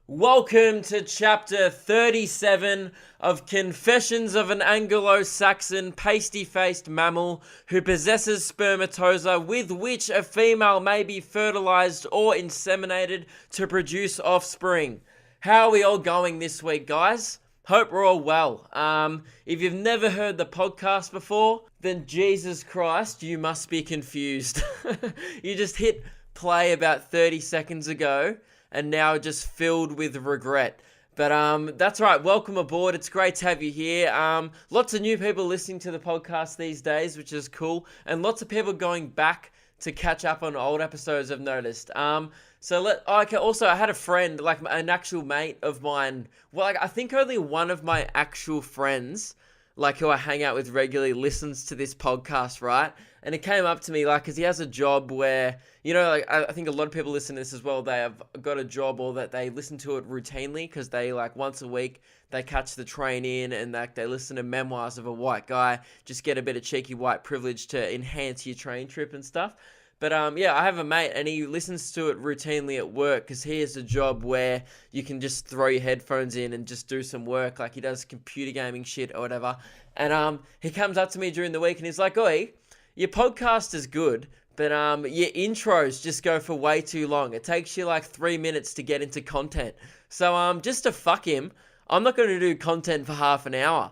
Welcome to chapter 37 of Confessions of an Anglo-Saxon pasty-faced mammal who possesses spermatozoa with which a female may be fertilized or inseminated to produce offspring. How are we all going this week, guys? Hope we're all well. If you've never heard the podcast before, then Jesus Christ, you must be confused. You just hit play about 30 seconds ago and now just filled with regret. But that's right, welcome aboard. It's great to have you here. Lots of new people listening to the podcast these days, which is cool. And lots of people going back to catch up on old episodes, I've noticed. I had a friend, like an actual mate of mine. Well, I think only one of my actual friends, like who I hang out with regularly, listens to this podcast, right? And it came up to me, like, because he has a job where, I think a lot of people listen to this as well. They have got a job or that they listen to it routinely because they, like, once a week, they catch the train in and they listen to memoirs of a white guy, just get a bit of cheeky white privilege to enhance your train trip and stuff. But I have a mate and he listens to it routinely at work because he has a job where you can just throw your headphones in and just do some work. Like he does computer gaming shit or whatever. And he comes up to me during the week and he's like, "Oi, your podcast is good, but your intros just go for way too long. It takes you like 3 minutes to get into content." So just to fuck him, I'm not going to do content for half an hour.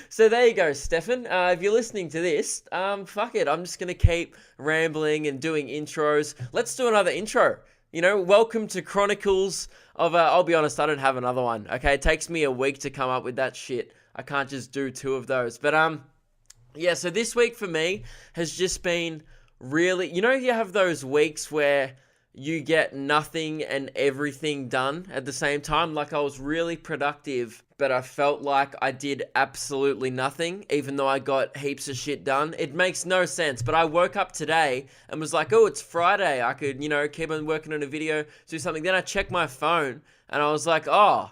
So there you go, Stefan. If you're listening to this, fuck it. I'm just going to keep rambling and doing intros. Let's do another intro. Welcome to Chronicles of, I'll be honest, I don't have another one. Okay. It takes me a week to come up with that shit. I can't just do two of those. But, so this week for me has just been really, you have those weeks where you get nothing and everything done at the same time. Like I was really productive, but I felt like I did absolutely nothing, even though I got heaps of shit done. It makes no sense, but I woke up today and was like, oh, it's Friday. I could, keep on working on a video, do something. Then I checked my phone and I was like, oh,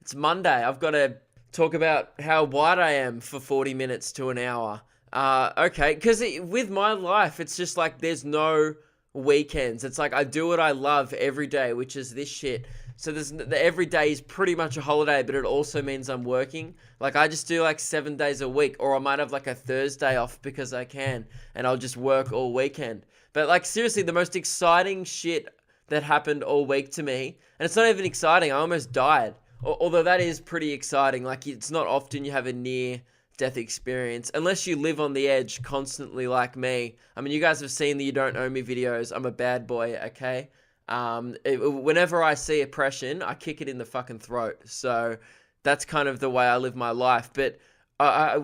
it's Monday. I've got to talk about how white I am for 40 minutes to an hour. Okay, because with my life, it's just like there's no weekends. It's like I do what I love every day, which is this shit. So every day is pretty much a holiday, but it also means I'm working. Like I just do like 7 days a week, or I might have like a Thursday off because I can, and I'll just work all weekend. But like seriously, the most exciting shit that happened all week to me, and it's not even exciting, I almost died. Although that is pretty exciting. Like it's not often you have a near death experience unless you live on the edge constantly like me. I mean, you guys have seen the You Don't Owe Me videos. I'm a bad boy, okay? Whenever I see oppression, I kick it in the fucking throat. So that's kind of the way I live my life. But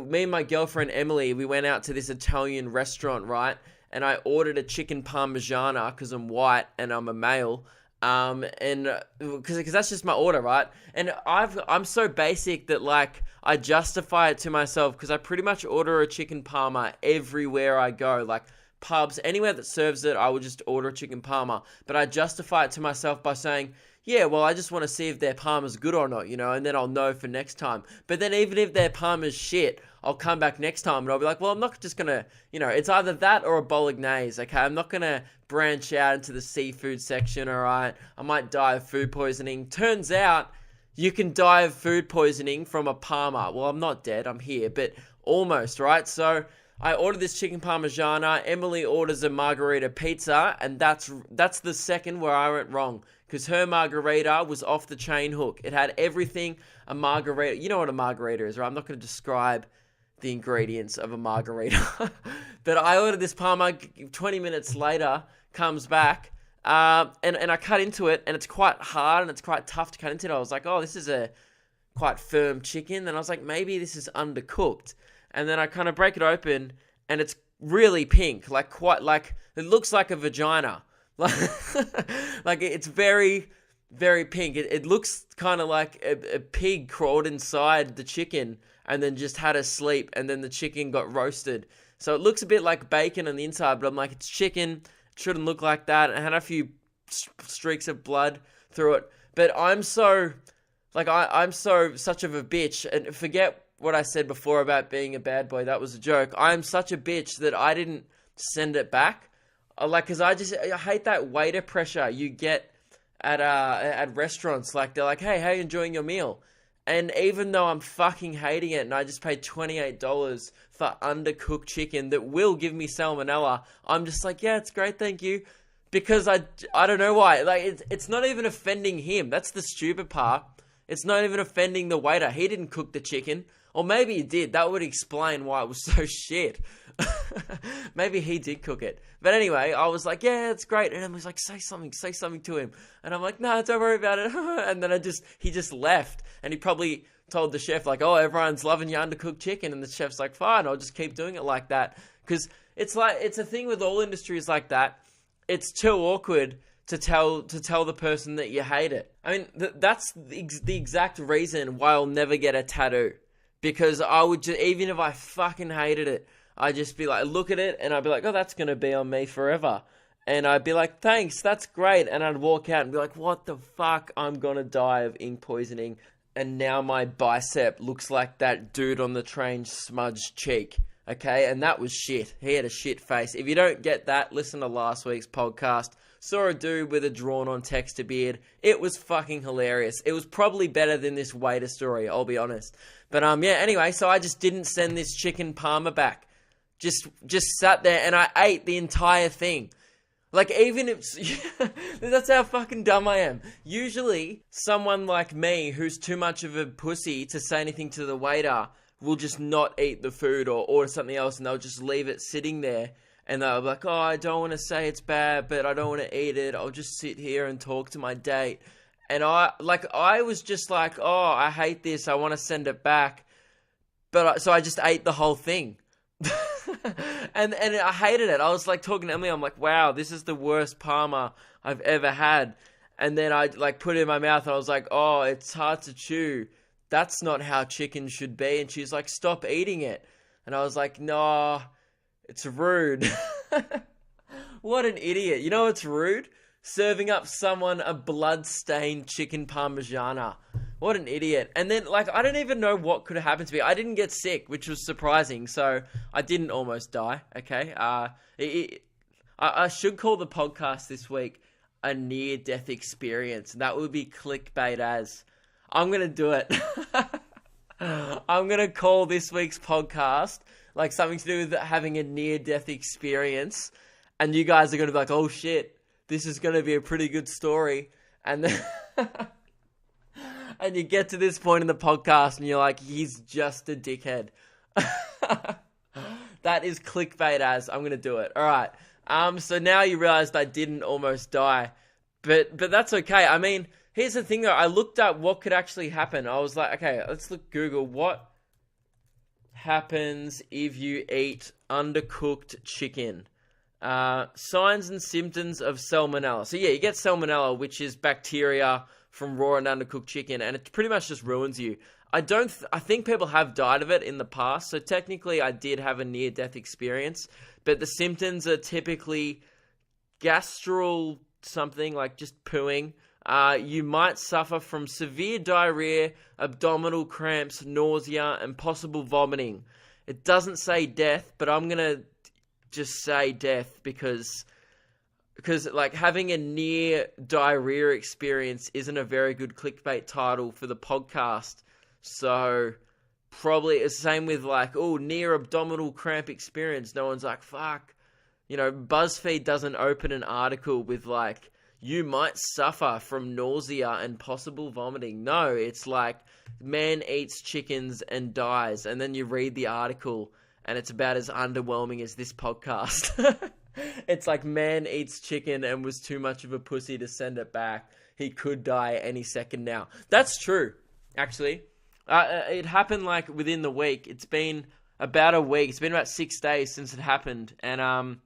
me and my girlfriend Emily, we went out to this Italian restaurant, right? And I ordered a chicken parmigiana because I'm white and I'm a male. And because that's just my order, right? And I'm so basic that like I justify it to myself because I pretty much order a chicken parma everywhere I go. Like pubs, anywhere that serves it, I will just order a chicken parma. But I justify it to myself by saying, yeah, well, I just want to see if their parma's good or not, and then I'll know for next time. But then even if their parma's shit, I'll come back next time and I'll be like, well, I'm not just going to, it's either that or a bolognese, okay? I'm not going to branch out into the seafood section, all right? I might die of food poisoning. Turns out you can die of food poisoning from a parma. Well, I'm not dead, I'm here, but almost, right? So I ordered this chicken parmigiana. Emily orders a margarita pizza, and that's the second where I went wrong. Because her margarita was off the chain hook. It had everything a margarita... You know what a margarita is, right? I'm not going to describe the ingredients of a margarita. But I ordered this parma. 20 minutes later, comes back. And I cut into it, and it's quite hard, and it's quite tough to cut into it. I was like, oh, this is a quite firm chicken. And I was like, maybe this is undercooked. And then I kind of break it open, and it's really pink. It looks like a vagina. Like it's very, very pink. It looks kind of like a pig crawled inside the chicken and then just had a sleep, and then the chicken got roasted. So it looks a bit like bacon on the inside, but I'm like, it's chicken. It shouldn't look like that. It had a few streaks of blood through it. But I'm so such of a bitch, and forget what I said before about being a bad boy. That was a joke. I'm such a bitch that I didn't send it back. Because I hate that waiter pressure you get at restaurants. Like, they're like, hey, how you enjoying your meal? And even though I'm fucking hating it and I just paid $28 for undercooked chicken that will give me salmonella, I'm just like, yeah, it's great, thank you. Because I don't know why. Like, it's not even offending him. That's the stupid part. It's not even offending the waiter. He didn't cook the chicken. Or maybe he did. That would explain why it was so shit. Maybe he did cook it. But anyway, I was like, yeah, it's great. And I was like, say something to him. And I'm like, no, don't worry about it. And then he just left. And he probably told the chef, like, oh, everyone's loving your undercooked chicken. And the chef's like, fine, I'll just keep doing it like that. Because it's a thing with all industries like that. It's too awkward to tell the person that you hate it. I mean, that's the exact reason why I'll never get a tattoo. Because I would just, even if I fucking hated it, I'd just be like, look at it, and I'd be like, oh, that's going to be on me forever. And I'd be like, thanks, that's great. And I'd walk out and be like, what the fuck? I'm going to die of ink poisoning. And now my bicep looks like that dude on the train smudged cheek. Okay, and that was shit. He had a shit face. If you don't get that, listen to last week's podcast. Saw a dude with a drawn-on texture beard. It was fucking hilarious. It was probably better than this waiter story, I'll be honest. But yeah, anyway, so I just didn't send this chicken parma back. Just sat there and I ate the entire thing. Like, even if... That's how fucking dumb I am. Usually, someone like me who's too much of a pussy to say anything to the waiter will just not eat the food or order something else, and they'll just leave it sitting there. And they'll be like, oh, I don't want to say it's bad, but I don't want to eat it. I'll just sit here and talk to my date. And I was just like, oh, I hate this. I want to send it back. So I just ate the whole thing. and I hated it. I was like talking to Emily. I'm like, wow, this is the worst parma I've ever had. And then I like put it in my mouth and I was like, oh, it's hard to chew. That's not how chicken should be. And she's like, stop eating it. And I was like, no, it's rude. What an idiot. You know what's rude? Serving up someone a blood-stained chicken parmigiana. What an idiot. And then, like, I don't even know what could have happened to me. I didn't get sick, which was surprising. So I didn't almost die, okay? I should call the podcast this week a near-death experience. That would be clickbait as. I'm going to do it. I'm going to call this week's podcast, like, something to do with having a near-death experience. And you guys are going to be like, oh, shit. This is going to be a pretty good story. And then and you get to this point in the podcast and you're like, he's just a dickhead. That is clickbait as. I'm going to do it. All right. So now you realized I didn't almost die. But that's okay. I mean, here's the thing though. I looked up what could actually happen. I was like, okay, let's Google what happens if you eat undercooked chicken. Signs and symptoms of salmonella. So yeah, you get salmonella, which is bacteria from raw and undercooked chicken, and it pretty much just ruins you. I think people have died of it in the past, so technically I did have a near-death experience, but the symptoms are typically gastral something, like just pooing. You might suffer from severe diarrhea, abdominal cramps, nausea, and possible vomiting. It doesn't say death, but I'm going to just say death because like having a near diarrhea experience isn't a very good clickbait title for the podcast. So probably it's the same with like, oh, near abdominal cramp experience. No one's like, fuck. You know, BuzzFeed doesn't open an article with like, you might suffer from nausea and possible vomiting. No, it's like, man eats chickens and dies. And then you read the article and it's about as underwhelming as this podcast. It's like, man eats chicken and was too much of a pussy to send it back. He could die any second now. That's true, actually. It happened like within the week. It's been about a week. It's been about 6 days since it happened. And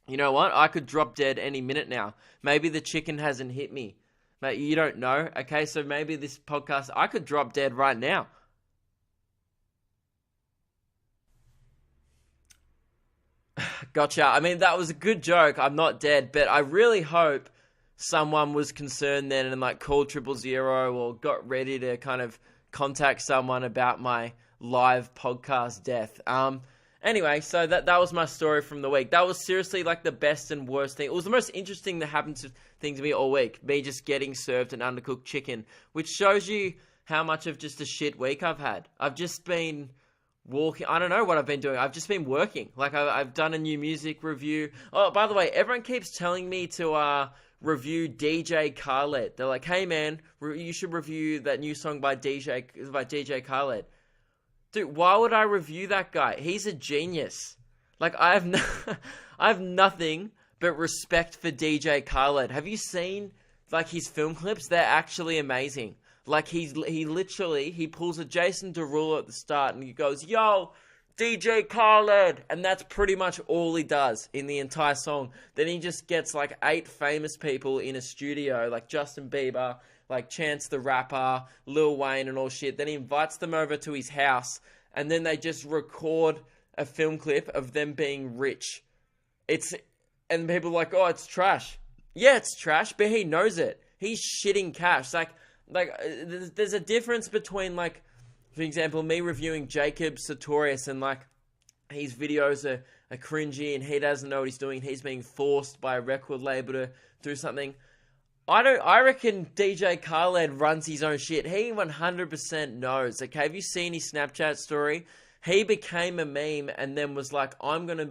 you know what? I could drop dead any minute now. Maybe the chicken hasn't hit me. But you don't know. Okay, so maybe this podcast, I could drop dead right now. Gotcha. I mean, that was a good joke. I'm not dead, but I really hope someone was concerned then and like called 000 or got ready to kind of contact someone about my live podcast death. Anyway, so that was my story from the week. That was seriously like the best and worst thing. It was the most interesting that happened thing to me all week. Me just getting served an undercooked chicken, which shows you how much of just a shit week I've had. I've just been walking. I don't know what I've been doing. I've just been working. Like I've done a new music review. Oh, by the way, everyone keeps telling me to review DJ Khaled. They're like, hey man, you should review that new song by DJ Khaled. Dude, why would I review that guy? He's a genius. Like, I have nothing but respect for DJ Khaled. Have you seen, like, his film clips? They're actually amazing. Like, he pulls a Jason Derulo at the start and he goes, yo, DJ Khaled. And that's pretty much all he does in the entire song. Then he just gets, like, 8 famous people in a studio, like Justin Bieber, like Chance the Rapper, Lil Wayne and all shit. Then he invites them over to his house and then they just record a film clip of them being rich. And people are like, oh, it's trash. Yeah, it's trash, but he knows it. He's shitting cash. Like there's a difference between, like, for example, me reviewing Jacob Sartorius and, like, his videos are cringy and he doesn't know what he's doing. He's being forced by a record label to do something. I reckon DJ Khaled runs his own shit. He 100% knows. Okay, have you seen his Snapchat story? He became a meme and then was like, I'm gonna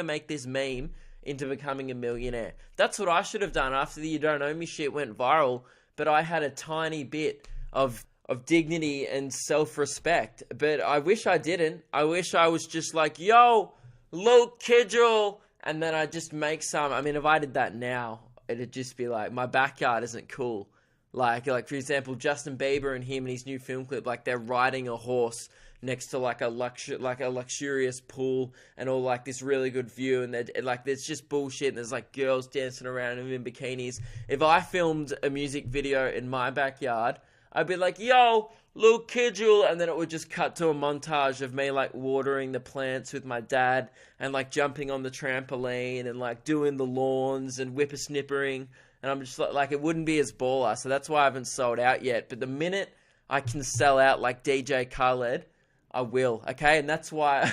make this meme into becoming a millionaire. That's what I should have done after the You Don't Owe Me shit went viral. But I had a tiny bit of dignity and self-respect. But I wish I didn't. I wish I was just like, yo, Lil Kidgell, and then I just make some. I mean, if I did that now, it'd just be like, my backyard isn't cool. Like for example, Justin Bieber and him in his new film clip, like they're riding a horse next to like a luxurious pool and all like this really good view, and like there's just bullshit and there's like girls dancing around in bikinis. If I filmed a music video in my backyard, I'd be like, yo, Lil Kidgell, and then it would just cut to a montage of me like watering the plants with my dad and like jumping on the trampoline and like doing the lawns and whippersnippering, and I'm just like it wouldn't be as baller. So that's why I haven't sold out yet. But the minute I can sell out like DJ Khaled, I will, okay? And that's why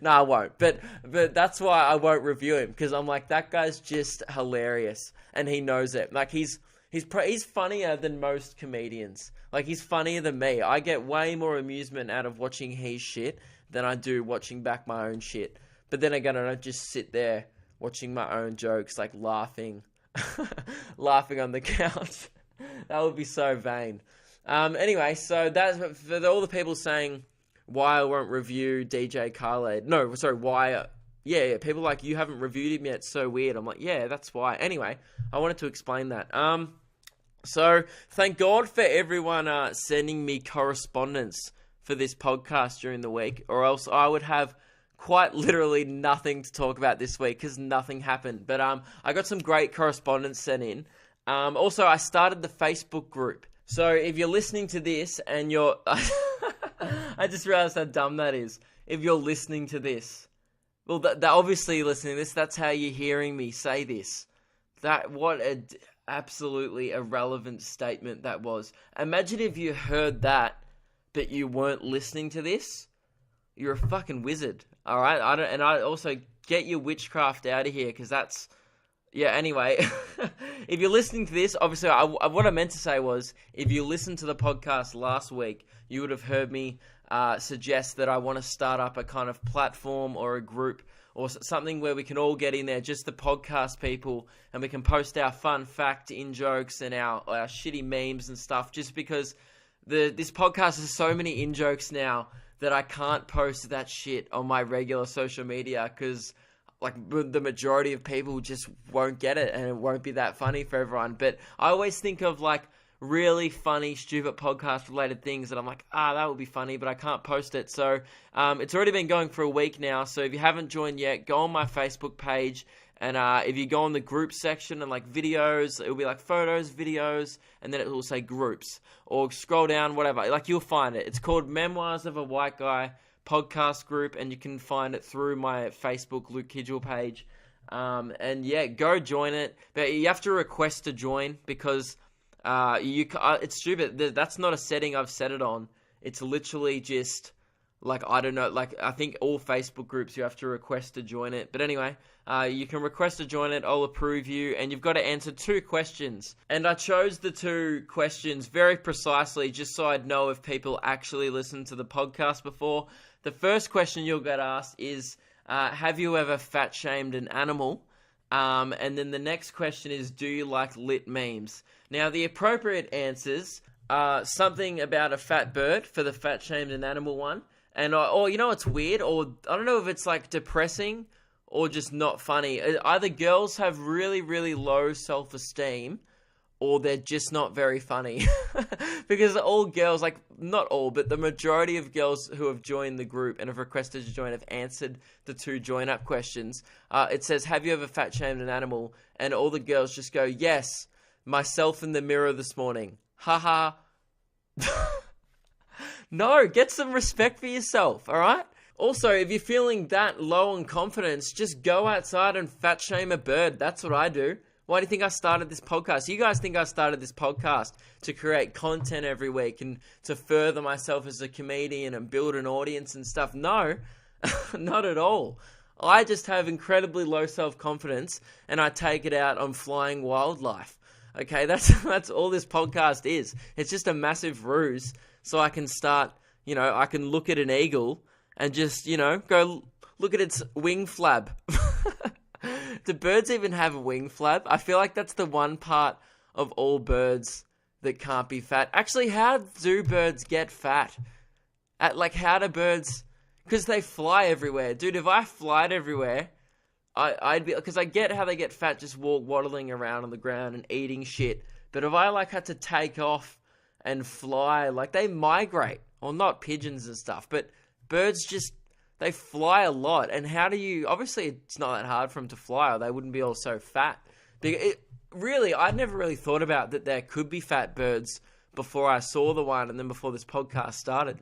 no, I won't. But that's why I won't review him, because I'm like, that guy's just hilarious and he knows it. Like he's funnier than most comedians. Like, he's funnier than me. I get way more amusement out of watching his shit than I do watching back my own shit. But then again, I don't just sit there watching my own jokes, like laughing, laughing on the couch. That would be so vain. Anyway, so that's for all the people saying why I won't review DJ Khaled. No, sorry, why... Yeah, people like, you haven't reviewed him yet, it's so weird. I'm like, yeah, that's why. Anyway, I wanted to explain that. So, thank God for everyone sending me correspondence for this podcast during the week, or else I would have quite literally nothing to talk about this week, because nothing happened. But I got some great correspondence sent in. Also, I started the Facebook group. So, if you're listening to this and you're... I just realized how dumb that is. If you're listening to this... Well, that obviously you're listening to this. That's how you're hearing me say this. What a absolutely irrelevant statement that was. Imagine if you heard that, but you weren't listening to this. You're a fucking wizard. All right. I also get your witchcraft out of here, because that's... Yeah. Anyway, if you're listening to this, obviously, what I meant to say was, if you listened to the podcast last week, you would have heard me suggest that I want to start up a kind of platform or a group or something where we can all get in there, just the podcast people, and we can post our fun fact in jokes and our shitty memes and stuff, just because this podcast has so many in jokes now that I can't post that shit on my regular social media, because like the majority of people just won't get it and it won't be that funny for everyone. But I always think of like really funny, stupid podcast related things that I'm like, that would be funny, but I can't post it. So it's already been going for a week now. So if you haven't joined yet, go on my Facebook page. And if you go on the group section and like videos, it'll be like photos, videos, and then it will say groups, or scroll down, whatever. Like, you'll find it. It's called Memoirs of a White Guy podcast group, and you can find it through my Facebook Luke Kidgell page. And yeah, go join it. But you have to request to join, because it's stupid. That's not a setting I've set it on. It's literally just Like, I don't know, like, I think all Facebook groups you have to request to join it. But anyway, you can request to join it, I'll approve you, and you've got to answer 2 questions. And I chose the 2 questions very precisely just so I'd know if people actually listened to the podcast before. The first question you'll get asked is, have you ever fat-shamed an animal? And then the next question is, do you like lit memes? Now, the appropriate answers are something about a fat bird for the fat-shamed an animal one. And, or, you know, it's weird, or I don't know if it's like depressing or just not funny. Either girls have really, really low self-esteem, or they're just not very funny. Because all girls, like, not all, but the majority of girls who have joined the group and have requested to join have answered the 2 join-up questions. It says, have you ever fat-shamed an animal? And all the girls just go, yes, myself in the mirror this morning. Haha. No, get some respect for yourself, alright? Also, if you're feeling that low on confidence, just go outside and fat shame a bird. That's what I do. Why do you think I started this podcast? You guys think I started this podcast to create content every week and to further myself as a comedian and build an audience and stuff? No, not at all. I just have incredibly low self-confidence and I take it out on flying wildlife. Okay, that's all this podcast is. It's just a massive ruse so I can start, you know, I can look at an eagle and just, you know, go look at its wing flap. Do birds even have a wing flap? I feel like that's the one part of all birds that can't be fat. Actually, how do birds get fat? How do birds... Because they fly everywhere. Dude, if I flied everywhere, I'd be... Because I get how they get fat just waddling around on the ground and eating shit. But if I, like, had to take off and fly, like, they migrate. Well, not pigeons and stuff, but birds just... They fly a lot, and how do you... Obviously, it's not that hard for them to fly, or they wouldn't be all so fat. Really, I'd never really thought about that there could be fat birds before I saw the one, and then before this podcast started.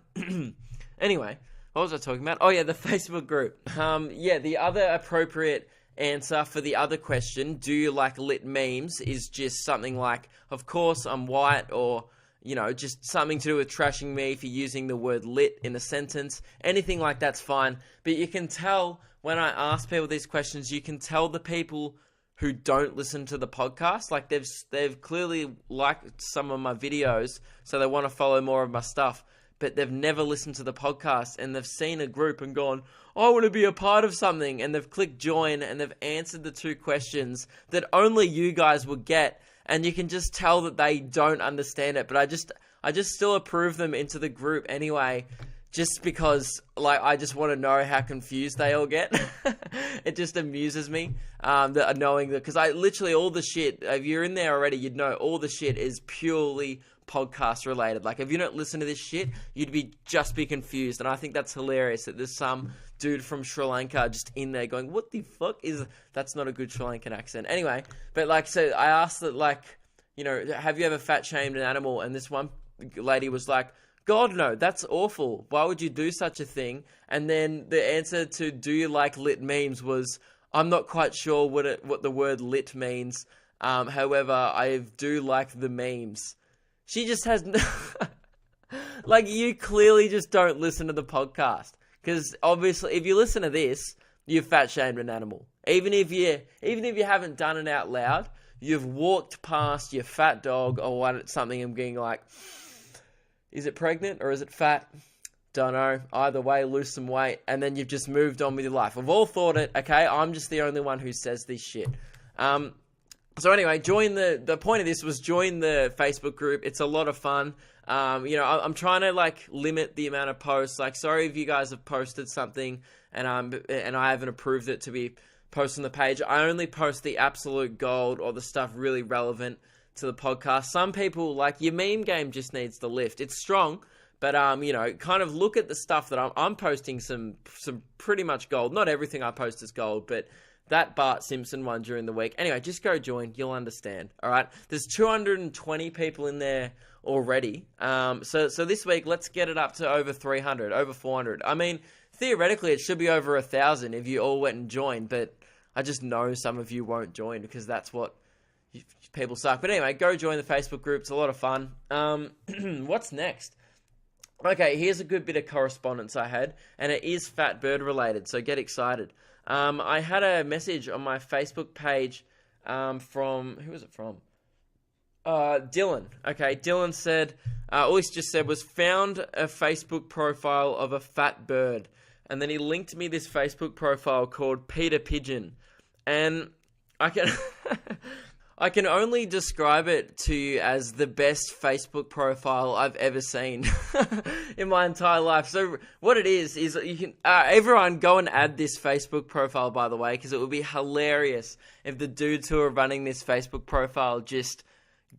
Anyway, what was I talking about? Oh, yeah, the Facebook group. The other appropriate answer for the other question, do you like lit memes, is just something like, of course, I'm white, or... You know, just something to do with trashing me for using the word lit in a sentence. Anything like that's fine. But you can tell when I ask people these questions, you can tell the people who don't listen to the podcast. Like they've clearly liked some of my videos, so they want to follow more of my stuff. But they've never listened to the podcast, and they've seen a group and gone, I want to be a part of something. And they've clicked join, and they've answered the 2 questions that only you guys would get. And you can just tell that they don't understand it. But I just still approve them into the group anyway. Just because, like, I just want to know how confused they all get. It just amuses me, knowing that. Because I literally, all the shit, if you're in there already, you'd know all the shit is purely podcast related. Like, if you don't listen to this shit, you'd just be confused. And I think that's hilarious that there's some dude from Sri Lanka just in there going, what the fuck is... That's not a good Sri Lankan accent. Anyway, but like, so I asked that, like, you know, have you ever fat shamed an animal? And this one lady was like, God, no, that's awful. Why would you do such a thing? And then the answer to do you like lit memes was, I'm not quite sure what the word lit means. However, I do like the memes. She just has... Like, you clearly just don't listen to the podcast. Because obviously, if you listen to this, you've fat shamed an animal. Even if you haven't done it out loud, you've walked past your fat dog or something and being like, is it pregnant or is it fat? Don't know. Either way, lose some weight. And then you've just moved on with your life. We've all thought it, okay? I'm just the only one who says this shit. So anyway, the point of this was join the Facebook group. It's a lot of fun. You know, I'm trying to, like, limit the amount of posts. Like, sorry if you guys have posted something and I haven't approved it to be posted on the page. I only post the absolute gold or the stuff really relevant to the podcast. Some people, like, your meme game just needs the lift. It's strong, but, you know, kind of look at the stuff that I'm posting some pretty much gold. Not everything I post is gold, but that Bart Simpson one during the week. Anyway, just go join. You'll understand. All right. There's 220 people in there already. So this week, let's get it up to over 300, over 400. I mean, theoretically, it should be over 1,000 if you all went and joined, but I just know some of you won't join because that's what people suck. But anyway, go join the Facebook group. It's a lot of fun. What's next? Okay, here's a good bit of correspondence I had, and it is fat bird related, so get excited. I had a message on my Facebook page from, who was it from? Dylan. Okay, Dylan said, all he just said was, found a Facebook profile of a fat bird. And then he linked me this Facebook profile called Peter Pigeon. And I can I can only describe it to you as the best Facebook profile I've ever seen in my entire life. So what it is you can everyone go and add this Facebook profile, by the way, because it would be hilarious if the dudes who are running this Facebook profile just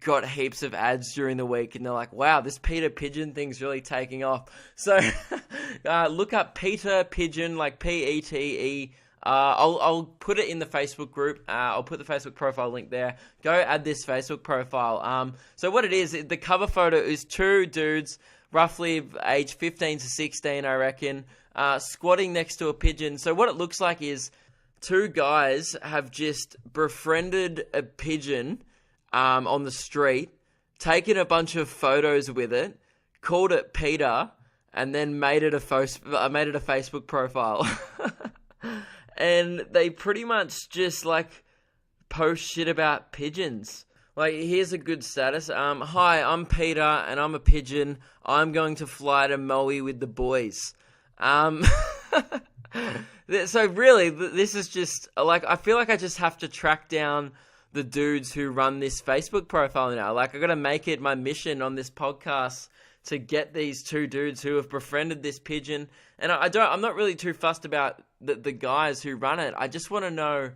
got heaps of ads during the week and they're like, wow, this Peter Pigeon thing's really taking off. So look up Peter Pigeon, like P-E-T-E. I'll put it in the Facebook group. I'll put the Facebook profile link there. Go add this Facebook profile. So what it is, the cover photo is two dudes, roughly age 15 to 16, I reckon, squatting next to a pigeon. So what it looks like is two guys have just befriended a pigeon on the street, taken a bunch of photos with it, called it Peter, and then made it a Facebook profile. And they pretty much just like post shit about pigeons. Like, here's a good status. Hi, I'm Peter and I'm a pigeon. I'm going to fly to Maui with the boys. So really, this is just like, I feel like I just have to track down the dudes who run this Facebook profile now. Like, I got to make it my mission on this podcast to get these two dudes who have befriended this pigeon. And I'm not really too fussed about the guys who run it. I just want to know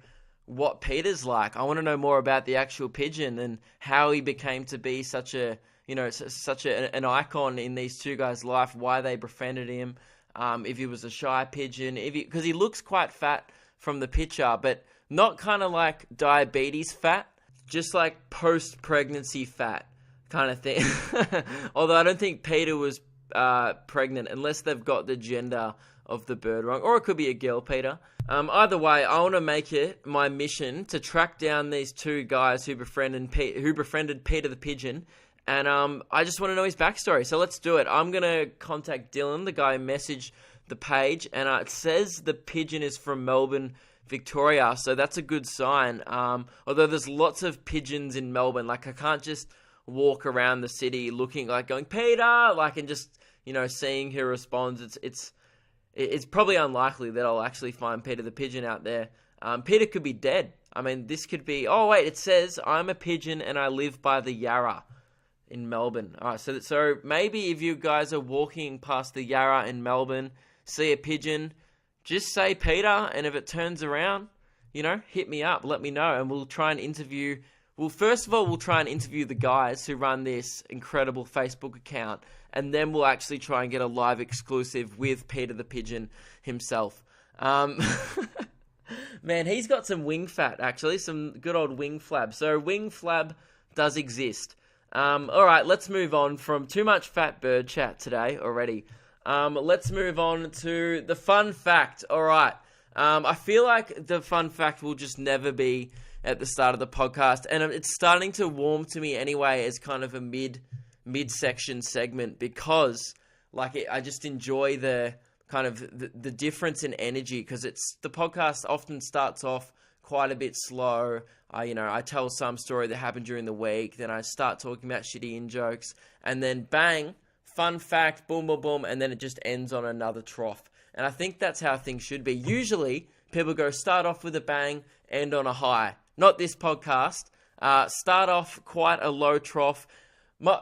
what Peter's like. I want to know more about the actual pigeon and how he became to be such an icon in these two guys' life, why they befriended him, if he was a shy pigeon, because he looks quite fat from the picture, but not kind of like diabetes fat, just like post-pregnancy fat kind of thing. Although I don't think Peter was pregnant, unless they've got the gender of the bird wrong. Or it could be a girl, Peter. Either way, I want to make it my mission to track down these two guys who befriended Peter the pigeon. And I just want to know his backstory. So let's do it. I'm going to contact Dylan, the guy who messaged the page. And it says the pigeon is from Melbourne, Victoria, so that's a good sign. Although there's lots of pigeons in Melbourne, like I can't just walk around the city looking like going Peter, like, and just seeing who responds. It's probably unlikely that I'll actually find Peter the pigeon out there. Peter could be dead. I mean, this could be. Oh wait, it says I'm a pigeon and I live by the Yarra in Melbourne. All right, so maybe if you guys are walking past the Yarra in Melbourne, see a pigeon, just say Peter, and if it turns around, hit me up, let me know, and we'll try and interview. Well, first of all, we'll try and interview the guys who run this incredible Facebook account, and then we'll actually try and get a live exclusive with Peter the Pigeon himself. Man, he's got some wing fat, actually, some good old wing flab. So wing flab does exist. All right, let's move on from too much fat bird chat today already. Let's move on to the fun fact. All right. I feel like the fun fact will just never be at the start of the podcast, and it's starting to warm to me anyway as kind of a mid-section segment, because I just enjoy the kind of the difference in energy, because the podcast often starts off quite a bit slow. I tell some story that happened during the week, then I start talking about shitty in-jokes, and then bang, fun fact, boom, boom, boom, and then it just ends on another trough. And I think that's how things should be. Usually, people start off with a bang, end on a high. Not this podcast. Start off quite a low trough. My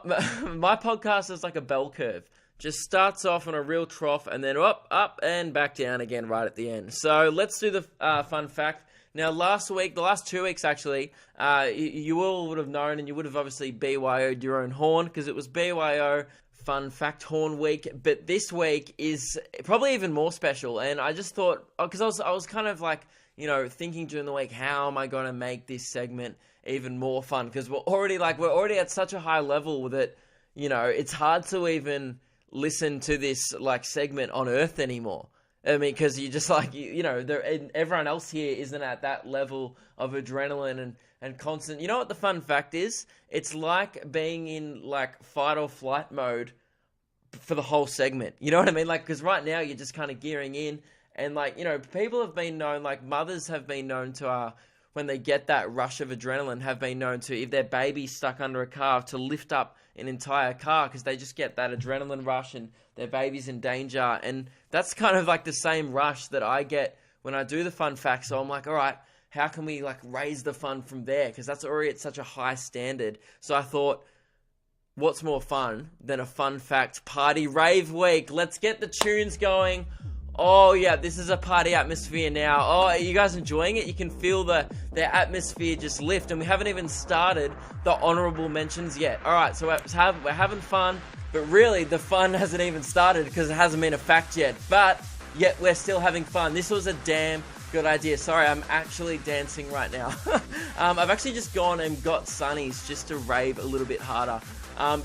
podcast is like a bell curve. Just starts off on a real trough, and then up, and back down again right at the end. So let's do the fun fact. Now, the last 2 weeks actually, you all would have known, and you would have obviously BYO'd your own horn, because it was BYO Fun Fact Horn Week. But this week is probably even more special, and I just thought, because I was kind of like, thinking during the week, how am I going to make this segment even more fun? Because we're already at such a high level with it, it's hard to even listen to this segment on Earth anymore. I mean, because you just everyone else here isn't at that level of adrenaline and constant. You know what the fun fact is? It's like being in fight or flight mode, for the whole segment. You know what I mean? Like, because right now you're just kind of gearing in, and like, you know, people have been known, like mothers have been known to, when they get that rush of adrenaline, have been known to, if their baby's stuck under a car, to lift up an entire car because they just get that adrenaline rush and their baby's in danger. And that's kind of like the same rush that I get when I do the fun fact. So I'm like, all right, how can we like raise the fun from there? Because that's already at such a high standard. So I thought, what's more fun than a fun fact party rave week? Let's get the tunes going. Oh yeah, this is a party atmosphere now. Oh, are you guys enjoying it? You can feel the atmosphere just lift, and we haven't even started the honorable mentions yet. All right, so we're having fun, but really the fun hasn't even started because it hasn't been a fact yet. But yet we're still having fun. This was a damn good idea. Sorry, I'm actually dancing right now. I've actually just gone and got sunnies just to rave a little bit harder.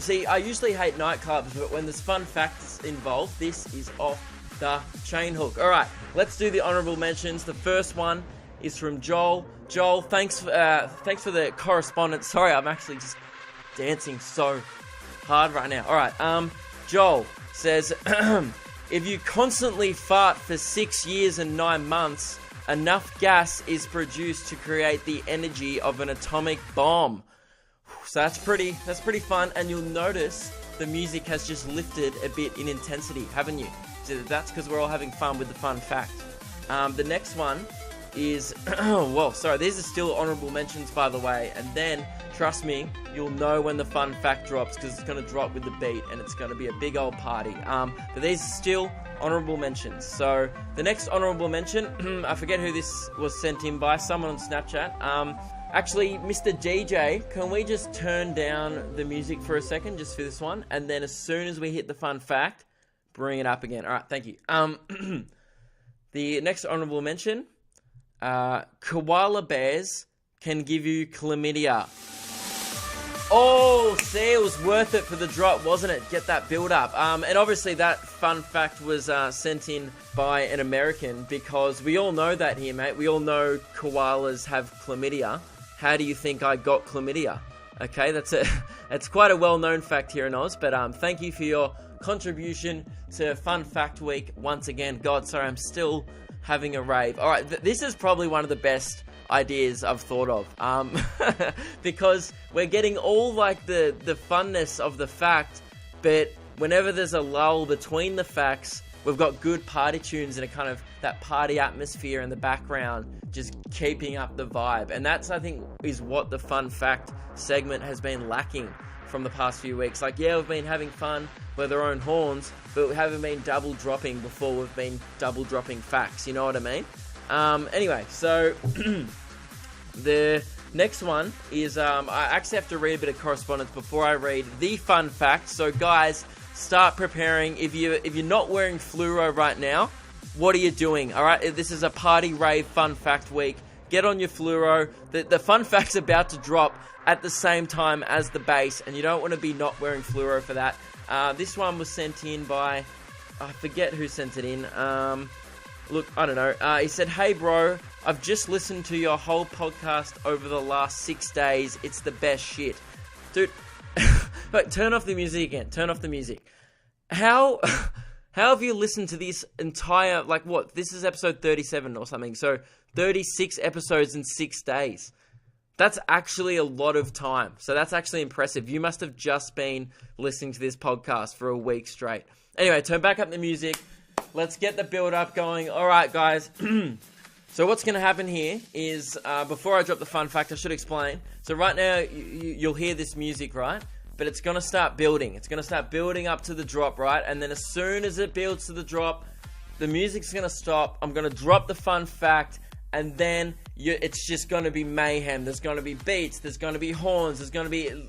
See, I usually hate nightclubs, but when there's fun facts involved, this is off the chain hook. All right, let's do the honorable mentions. The first one is from Joel. Joel, thanks for the correspondence. Sorry, I'm actually just dancing so hard right now. All right, Joel says, if you constantly fart for 6 years and 9 months, enough gas is produced to create the energy of an atomic bomb. So that's pretty fun, and you'll notice the music has just lifted a bit in intensity, haven't you? So that's because we're all having fun with the fun fact. The next one is, well, sorry, these are still honorable mentions, by the way, and then, trust me, you'll know when the fun fact drops, because it's going to drop with the beat, and it's going to be a big old party. But these are still honorable mentions. So, the next honorable mention, I forget who this was sent in by, someone on Snapchat. Actually, Mr. DJ, can we just turn down the music for a second, just for this one? And then as soon as we hit the fun fact, bring it up again. All right, thank you. The next honorable mention, koala bears can give you chlamydia. Oh, see, it was worth it for the drop, wasn't it? Get that build up. And obviously that fun fact was sent in by an American, because we all know that here, mate. We all know koalas have chlamydia. How do you think I got chlamydia? Okay, that's quite a well-known fact here in Oz, but thank you for your contribution to Fun Fact Week once again. God, sorry, I'm still having a rave. All right, this is probably one of the best ideas I've thought of, because we're getting all like the funness of the fact, but whenever there's a lull between the facts, we've got good party tunes and a kind of that party atmosphere in the background, just keeping up the vibe. And that's, I think, is what the fun fact segment has been lacking from the past few weeks. Like, yeah, we've been having fun with our own horns, but we haven't been double dropping before we've been double dropping facts. You know what I mean? Anyway, so the next one is, I actually have to read a bit of correspondence before I read the fun fact. So guys, start preparing. If you're not wearing fluoro right now, what are you doing? All right, this is a party rave fun fact week. Get on your fluoro. The fun fact's about to drop at the same time as the bass, and you don't want to be not wearing fluoro for that. This one was sent in by, I forget who sent it in. Look, I don't know. He said, hey bro, I've just listened to your whole podcast over the last 6 days. It's the best shit. Dude, but turn off the music again. Turn off the music. How have you listened to this entire, like what? This is episode 37 or something. So 36 episodes in 6 days. That's actually a lot of time. So that's actually impressive. You must have just been listening to this podcast for a week straight. Anyway, turn back up the music. Let's get the build up going. All right, guys. So what's going to happen here is, before I drop the fun fact, I should explain. So right now, you'll hear this music, right? But it's going to start building. It's going to start building up to the drop, right? And then as soon as it builds to the drop, the music's going to stop. I'm going to drop the fun fact. And then it's just going to be mayhem. There's going to be beats. There's going to be horns.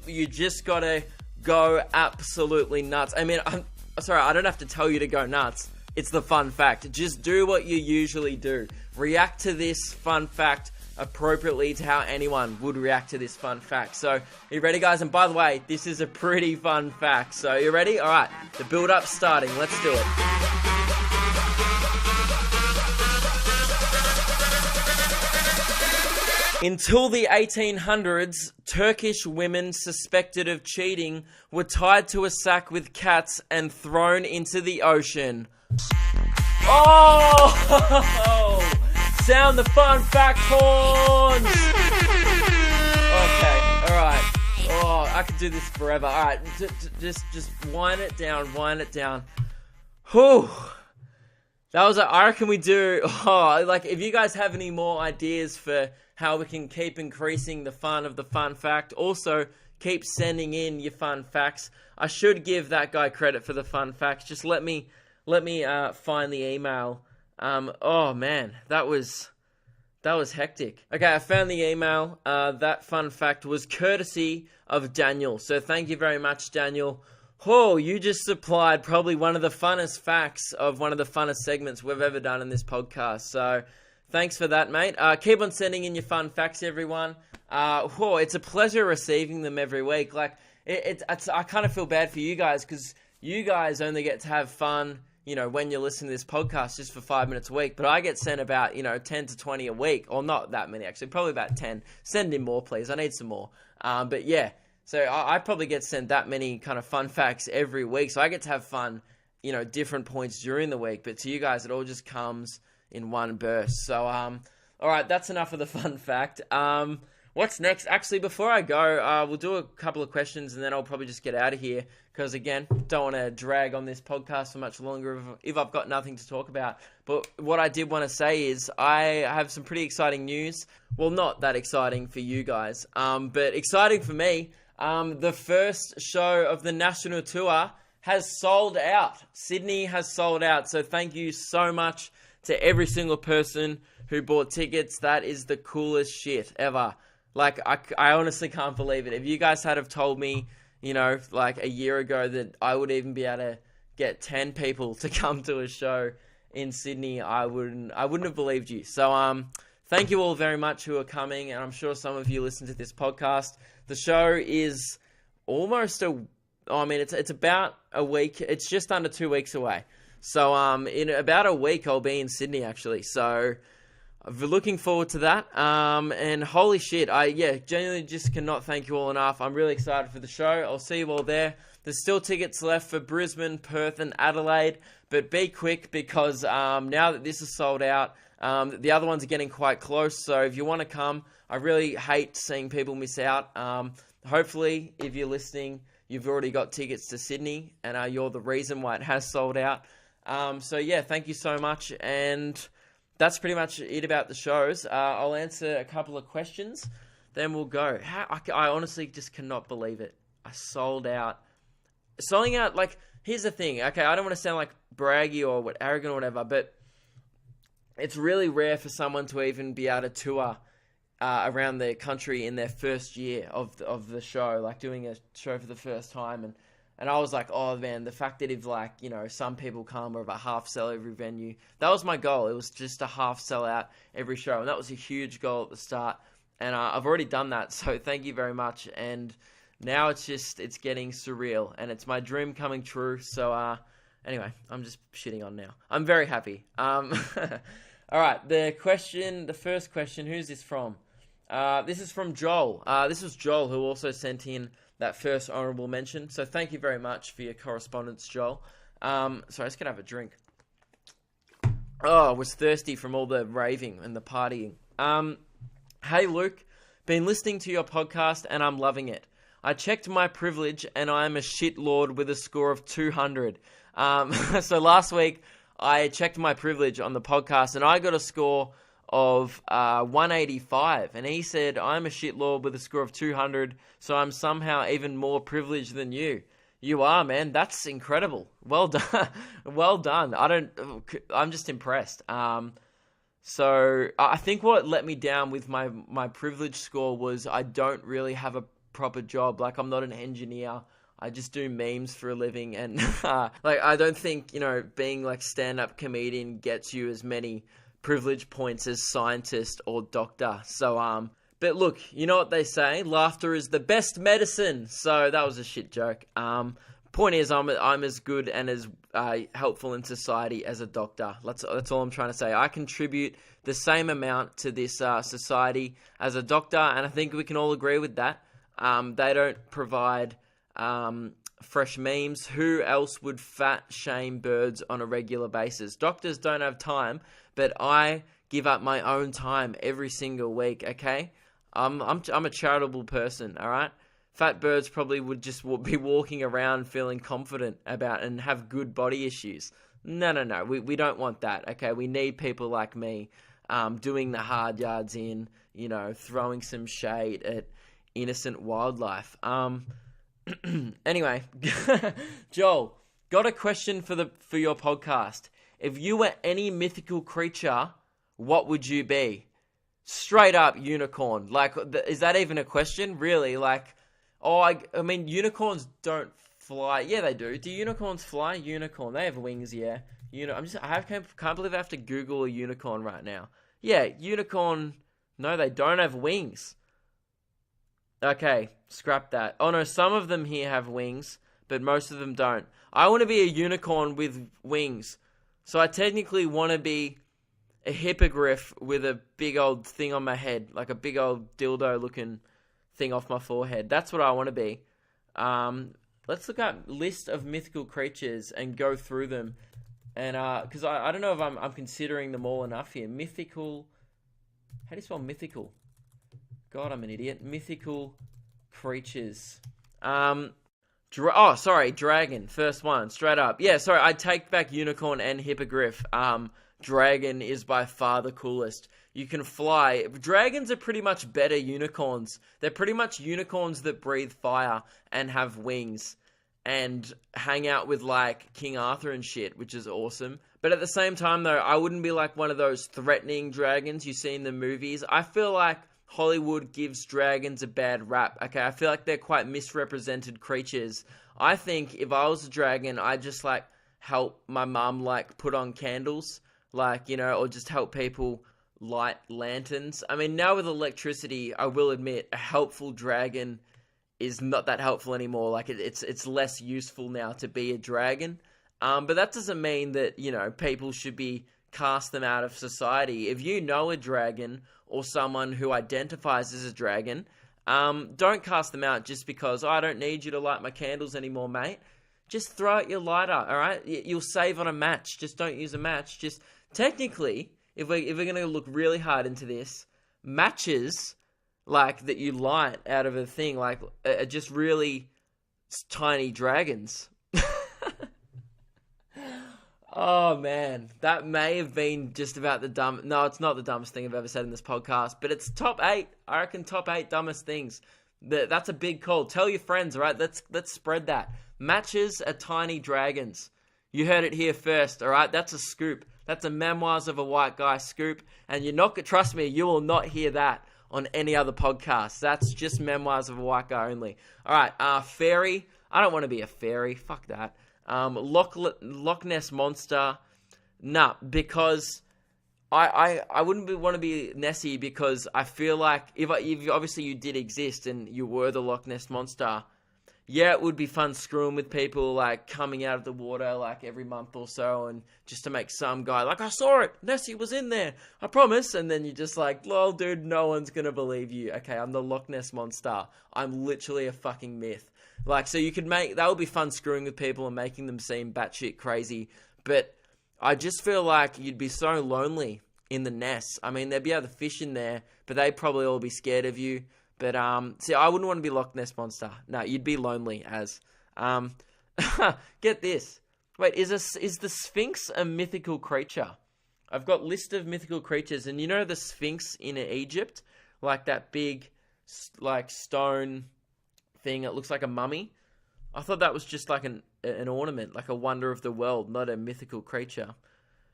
You just got to go absolutely nuts. I mean, I'm sorry, I don't have to tell you to go nuts. It's the fun fact. Just do what you usually do. React to this fun fact appropriately to how anyone would react to this fun fact. So, are you ready, guys? And by the way, this is a pretty fun fact. So, you ready? All right, the build-up's starting. Let's do it. Until the 1800s, Turkish women suspected of cheating were tied to a sack with cats and thrown into the ocean. Oh! Sound the fun fact horns! Okay, alright. Oh, I could do this forever. Alright, just wind it down. Whew. That was, I reckon we do, like, if you guys have any more ideas for how we can keep increasing the fun of the fun fact, also keep sending in your fun facts. I should give that guy credit for the fun facts. Just let me find the email. Oh man, that was hectic. Okay, I found the email. That fun fact was courtesy of Daniel. So thank you very much, Daniel. Oh, you just supplied probably one of the funnest facts of one of the funnest segments we've ever done in this podcast. So thanks for that, mate. Keep on sending in your fun facts, everyone. It's a pleasure receiving them every week. Like, I kind of feel bad for you guys because you guys only get to have fun, you know, when you listen to this podcast just for 5 minutes a week. But I get sent about, 10 to 20 a week. Or not that many, actually. Probably about 10. Send in more, please. I need some more. But yeah. So I probably get sent that many kind of fun facts every week. So I get to have fun, different points during the week. But to you guys, it all just comes in one burst. So, all right, that's enough of the fun fact. What's next? Actually, before I go, we'll do a couple of questions and then I'll probably just get out of here. Because, again, don't want to drag on this podcast for much longer if I've got nothing to talk about. But what I did want to say is I have some pretty exciting news. Well, not that exciting for you guys, but exciting for me. The first show of the national tour has sold out. Sydney has sold out. So thank you so much to every single person who bought tickets. That is the coolest shit ever. Like, I honestly can't believe it. If you guys had have told me, like a year ago that I would even be able to get 10 people to come to a show in Sydney, I wouldn't have believed you. So, thank you all very much who are coming. And I'm sure some of you listen to this podcast. The show is almost it's about a week. It's just under 2 weeks away. So, in about a week, I'll be in Sydney, actually. So, I'm looking forward to that. And holy shit, I genuinely just cannot thank you all enough. I'm really excited for the show. I'll see you all there. There's still tickets left for Brisbane, Perth, and Adelaide. But be quick because now that this is sold out, the other ones are getting quite close. So if you want to come, I really hate seeing people miss out. Hopefully, if you're listening, you've already got tickets to Sydney and you're the reason why it has sold out. So yeah, thank you so much. And that's pretty much it about the shows. I'll answer a couple of questions, then we'll go. I honestly just cannot believe it. I sold out. Selling out, like, here's the thing. Okay, I don't want to sound like braggy or arrogant or whatever, but it's really rare for someone to even be able to tour around the country in their first year of the show, like doing a show for the first time. And I was like, oh man, the fact that if some people come or about half sell every venue, that was my goal. It was just a half sell out every show. And that was a huge goal at the start. And I've already done that. So thank you very much. And now it's getting surreal and it's my dream coming true. So, anyway, I'm just shitting on now. I'm very happy. All right. The first question, who's this from? This is from Joel. This was Joel who also sent in that first honourable mention. So thank you very much for your correspondence, Joel. Sorry, I just gonna have a drink. Oh, I was thirsty from all the raving and the partying. Hey Luke, been listening to your podcast and I'm loving it. I checked my privilege and I am a shitlord with a score of 200. So last week I checked my privilege on the podcast and I got a score of 185, and he said I'm a shitlord with a score of 200, so I'm somehow even more privileged than you. You are, man. That's incredible. Well done. Well done. I'm just impressed. So I think what let me down with my privilege score was I don't really have a proper job. Like, I'm not an engineer. I just do memes for a living, and I don't think being like stand-up comedian gets you as many privilege points as scientist or doctor. So, but look, you know what they say, laughter is the best medicine. So that was a shit joke. Point is, I'm as good and as helpful in society as a doctor. That's all I'm trying to say. I contribute the same amount to this society as a doctor, and I think we can all agree with that. They don't provide fresh memes. Who else would fat shame birds on a regular basis? Doctors don't have time, but I give up my own time every single week. Okay, I'm a charitable person. All right. Fat birds probably would just be walking around feeling confident about and have good body issues. No. We don't want that, okay? We need people like me doing the hard yards in, throwing some shade at innocent wildlife. Anyway, Joel, got a question for your podcast. If you were any mythical creature, what would you be? Straight up unicorn. Like, is that even a question? Really? Like... Oh, I mean, unicorns don't fly. Yeah, they do. Do unicorns fly? Unicorn. They have wings, yeah. Can't believe I have to Google a unicorn right now. Yeah, unicorn. No, they don't have wings. Okay, scrap that. Oh no, some of them here have wings, but most of them don't. I want to be a unicorn with wings. So I technically want to be a hippogriff with a big old thing on my head, like a big old dildo looking thing off my forehead. That's what I want to be. Let's look at list of mythical creatures and go through them. And because I don't know if I'm considering them all enough here. Mythical. How do you spell mythical? God, I'm an idiot. Mythical creatures. Dragon. First one, straight up. Yeah, sorry, I take back unicorn and hippogriff. Dragon is by far the coolest. You can fly. Dragons are pretty much better unicorns. They're pretty much unicorns that breathe fire and have wings and hang out with like King Arthur and shit, which is awesome. But at the same time though, I wouldn't be like one of those threatening dragons you see in the movies. I feel like Hollywood gives dragons a bad rap. Okay, I feel like they're quite misrepresented creatures. I think if I was a dragon, I'd just like help my mum like put on candles, like, or just help people light lanterns. I mean, now with electricity, I will admit a helpful dragon is not that helpful anymore. Like it's less useful now to be a dragon. But that doesn't mean that, people should be cast them out of society. If you know a dragon or someone who identifies as a dragon, don't cast them out just because, I don't need you to light my candles anymore, mate. Just throw out your lighter, alright? You'll save on a match. Just don't use a match. Just technically, if we're going to look really hard into this, matches like that you light out of a thing like are just really tiny dragons. Oh man, that may have been just about the dumb. No, it's not the dumbest thing I've ever said in this podcast, but it's top 8. I reckon top 8 dumbest things. That's a big call. Tell your friends, all right? Let's spread that. Matches are tiny dragons. You heard it here first, all right? That's a scoop. That's a Memoirs of a White Guy scoop, and you're not, trust me, you will not hear that on any other podcast. That's just Memoirs of a White Guy only. All right, fairy. I don't want to be a fairy. Fuck that. Loch Ness Monster. Nah, because I wouldn't want to be Nessie because I feel like if obviously you did exist and you were the Loch Ness Monster, yeah, it would be fun screwing with people, like coming out of the water like every month or so, and just to make some guy like, I saw it, Nessie was in there, I promise, and then you're just like, lol, dude, no one's gonna believe you. Okay, I'm the Loch Ness Monster. I'm literally a fucking myth. Like, so you could that would be fun screwing with people and making them seem batshit crazy, but I just feel like you'd be so lonely in the nest. I mean, they'd be able to fish in there, but they'd probably all be scared of you. But, see, I wouldn't want to be Loch Ness Monster. No, you'd be lonely as. Get this. Wait, is the Sphinx a mythical creature? I've got list of mythical creatures, and you know the Sphinx in Egypt? Like that big, like, stone thing. It looks like a mummy. I thought that was just like an ornament, like a wonder of the world, not a mythical creature.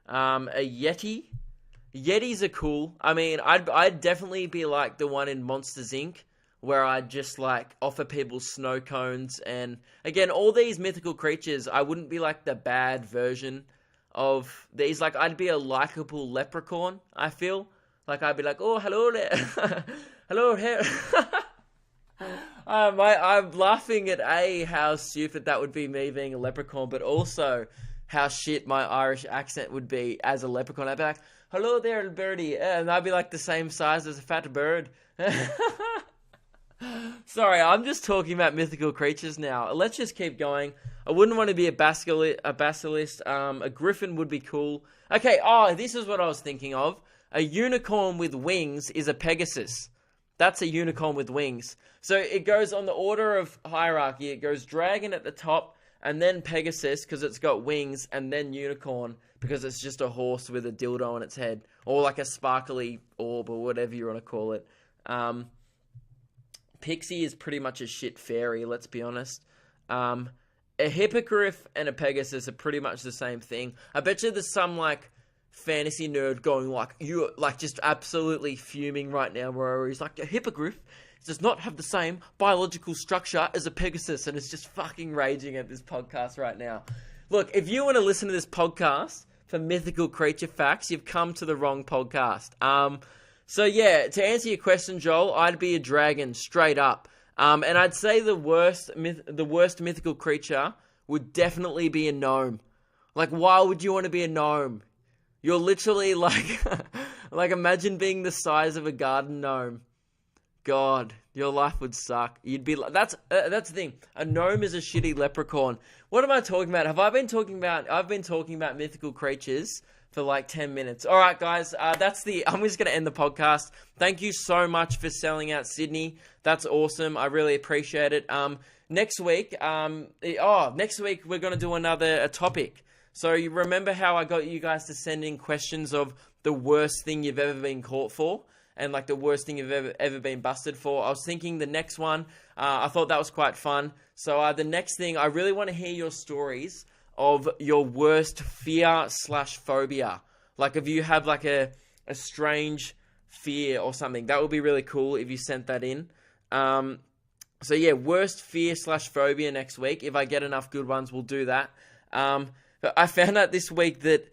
A Yeti. Yetis are cool. I mean, I'd definitely be like the one in Monsters Inc., where I'd just like offer people snow cones. And again, all these mythical creatures, I wouldn't be like the bad version of these. Like, I'd be a likable leprechaun, I feel. Like, I'd be like, oh, hello there. Hello here. I'm laughing at how stupid that would be, me being a leprechaun, but also how shit my Irish accent would be as a leprechaun. I'd be like, hello there, birdie. And I'd be like the same size as a fat bird. Sorry, I'm just talking about mythical creatures now. Let's just keep going. I wouldn't want to be a basilisk. A griffin would be cool. Okay, this is what I was thinking of. A unicorn with wings is a Pegasus. That's a unicorn with wings. So it goes on the order of hierarchy. It goes dragon at the top, and then Pegasus because it's got wings, and then unicorn because it's just a horse with a dildo on its head, or like a sparkly orb or whatever you want to call it. Pixie is pretty much a shit fairy, let's be honest. A hippogriff and a Pegasus are pretty much the same thing. I bet you there's some like fantasy nerd going like, you're like just absolutely fuming right now, where he's like, a hippogriff does not have the same biological structure as a Pegasus, and it's just fucking raging at this podcast right now. Look, if you want to listen to this podcast for mythical creature facts, you've come to the wrong podcast. So yeah, to answer your question, Joel, I'd be a dragon straight up. And I'd say the worst mythical creature would definitely be a gnome. Like, why would you want to be a gnome? You're literally like, like imagine being the size of a garden gnome. God, your life would suck. You'd be like, that's the thing. A gnome is a shitty leprechaun. What am I talking about? I've been talking about mythical creatures for like 10 minutes. All right, guys, I'm just going to end the podcast. Thank you so much for selling out Sydney. That's awesome. I really appreciate it. Next week, we're going to do a topic. So you remember how I got you guys to send in questions of the worst thing you've ever been caught for? And like the worst thing you've ever been busted for. I was thinking the next one, I thought that was quite fun. So the next thing, I really want to hear your stories of your worst fear/phobia. Like if you have like a strange fear or something, that would be really cool if you sent that in. So yeah, worst fear/phobia next week. If I get enough good ones, we'll do that. But I found out this week that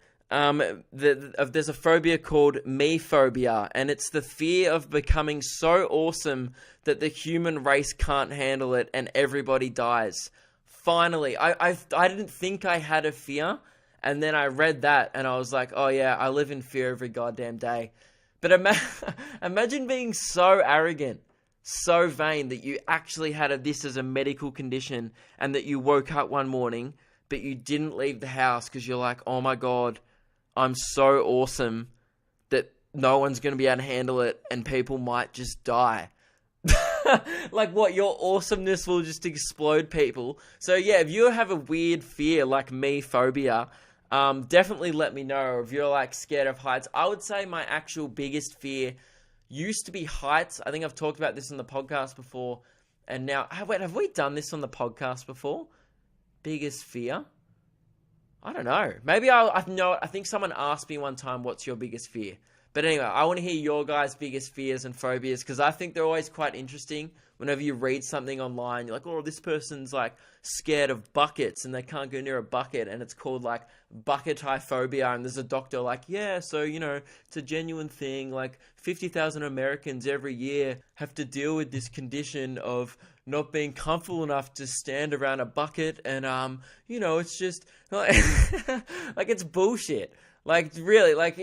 there's a phobia called myphobia, and it's the fear of becoming so awesome that the human race can't handle it and everybody dies. Finally, I didn't think I had a fear, and then I read that and I was like, oh yeah, I live in fear every goddamn day. But imagine being so arrogant, so vain that you actually had this as a medical condition, and that you woke up one morning but you didn't leave the house because you're like, oh my God, I'm so awesome that no one's going to be able to handle it and people might just die. Like what? Your awesomeness will just explode people. So yeah, if you have a weird fear like me, phobia, definitely let me know. Or if you're like scared of heights, I would say my actual biggest fear used to be heights. I think I've talked about this on the podcast before. And now, have we done this on the podcast before? Biggest fear? I don't know. Maybe I think someone asked me one time, what's your biggest fear? But anyway, I want to hear your guys' biggest fears and phobias, because I think they're always quite interesting. Whenever you read something online, you're like, oh, this person's like scared of buckets and they can't go near a bucket, and it's called like bucketophobia, and there's a doctor like, yeah, so, you know, it's a genuine thing. Like 50,000 Americans every year have to deal with this condition of not being comfortable enough to stand around a bucket, and you know, it's just like, like it's bullshit. Like really, like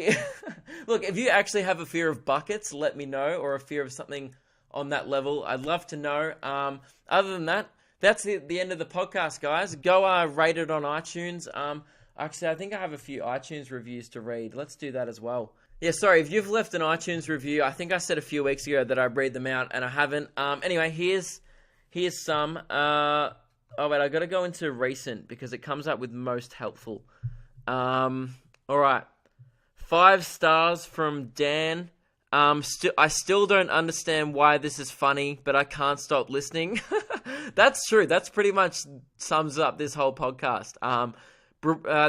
look, if you actually have a fear of buckets, let me know, or a fear of something on that level. I'd love to know. Other than that, that's the end of the podcast, guys. Go rate it on iTunes. Actually, I think I have a few iTunes reviews to read. Let's do that as well. Yeah, sorry, if you've left an iTunes review, I think I said a few weeks ago that I'd read them out, and I haven't. Anyway, here's some. Oh wait, I got to go into recent because it comes up with most helpful. All right, 5 stars from Dan. I still don't understand why this is funny, but I can't stop listening. That's true. That's pretty much sums up this whole podcast.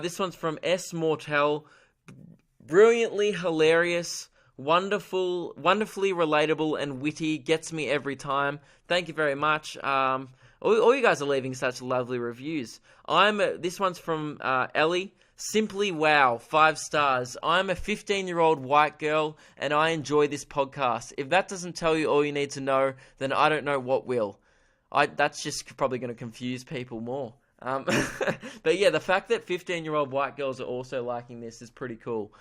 This one's from S. Mortel. Brilliantly hilarious, wonderfully relatable and witty. Gets me every time. Thank you very much. All you guys are leaving such lovely reviews. This one's from Ellie. Simply wow, 5 stars. I'm a 15-year-old white girl, and I enjoy this podcast. If that doesn't tell you all you need to know, then I don't know what will. That's just probably going to confuse people more. But yeah, the fact that 15-year-old white girls are also liking this is pretty cool.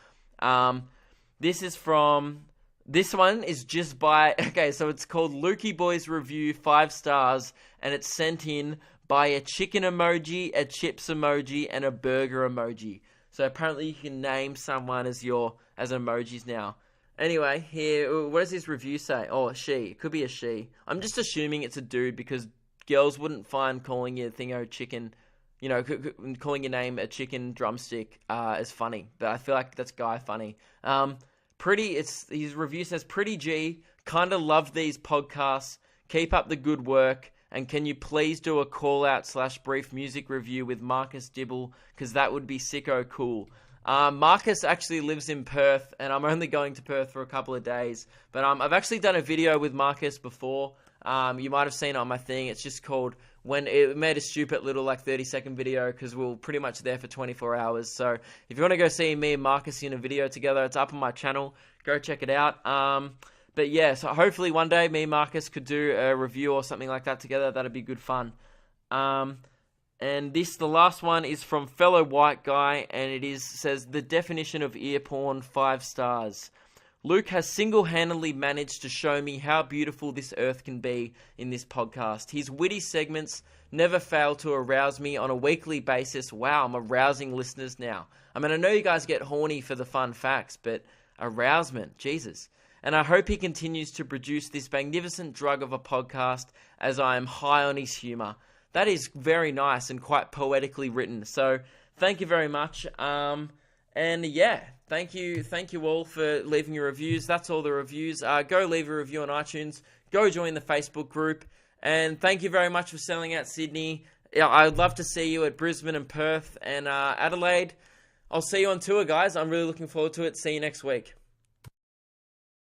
This one is just by, okay, so it's called Lukey Boys Review 5 stars, and it's sent in by a chicken emoji, a chips emoji, and a burger emoji. So apparently you can name someone as emojis now. Anyway, here, what does this review say? Oh, she. It could be a she. I'm just assuming it's a dude because girls wouldn't find calling your thingo chicken, calling your name a chicken drumstick as funny. But I feel like that's guy funny. His review says, pretty G, kind of love these podcasts, keep up the good work, and can you please do a call out / brief music review with Marcus Dibble, because that would be sicko cool. Marcus actually lives in Perth, and I'm only going to Perth for a couple of days, but I've actually done a video with Marcus before. You might have seen it on my thing. It's just called when it made a stupid little 30-second video because we were pretty much there for 24 hours. So if you want to go see me and Marcus in a video together, it's up on my channel. Go check it out. But yeah, so hopefully one day me and Marcus could do a review or something like that together. That'd be good fun. And the last one is from fellow white guy, and says the definition of ear porn 5 stars. Luke has single-handedly managed to show me how beautiful this earth can be in this podcast. His witty segments never fail to arouse me on a weekly basis. Wow, I'm arousing listeners now. I mean, I know you guys get horny for the fun facts, but arousement, Jesus. And I hope he continues to produce this magnificent drug of a podcast as I am high on his humour. That is very nice and quite poetically written. So, thank you very much. And yeah, thank you all for leaving your reviews. That's all the reviews. Go leave a review on iTunes. Go join the Facebook group. And thank you very much for selling out Sydney. Yeah, I'd love to see you at Brisbane and Perth and Adelaide. I'll see you on tour, guys. I'm really looking forward to it. See you next week.